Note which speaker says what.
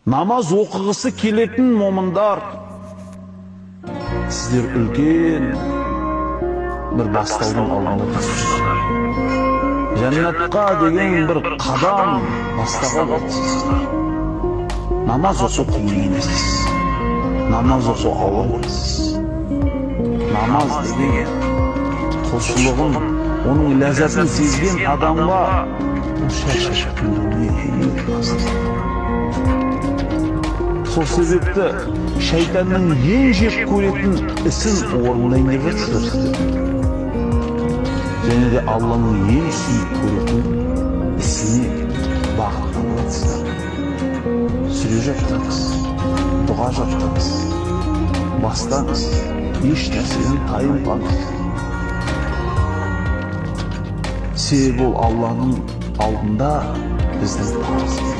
Speaker 1: Namaz оқығысы келетін момындар, сіздер үлкен бір бастаудың алдында тұрсыздар. Жәннатқа деген бір қадам бастаған отырсыздар. Намаз оқу қиын емес. Намаз оқу ауыр емес. Намаз деген құлшылығын, оның ләззатын сезген адамға шашып сол себепті шайтанның ең жек көретін ісін орындайын деп жатсыздар. Және де Алланың ең сүйіп көретін ісіне бағыттап жатсыздар. Сүре жаттыңыз, дұға жаттыңыз, бастаңыз, еш нәрседен тайынбаңыз. Себебі ол Алланың алдында біздің парызымыз.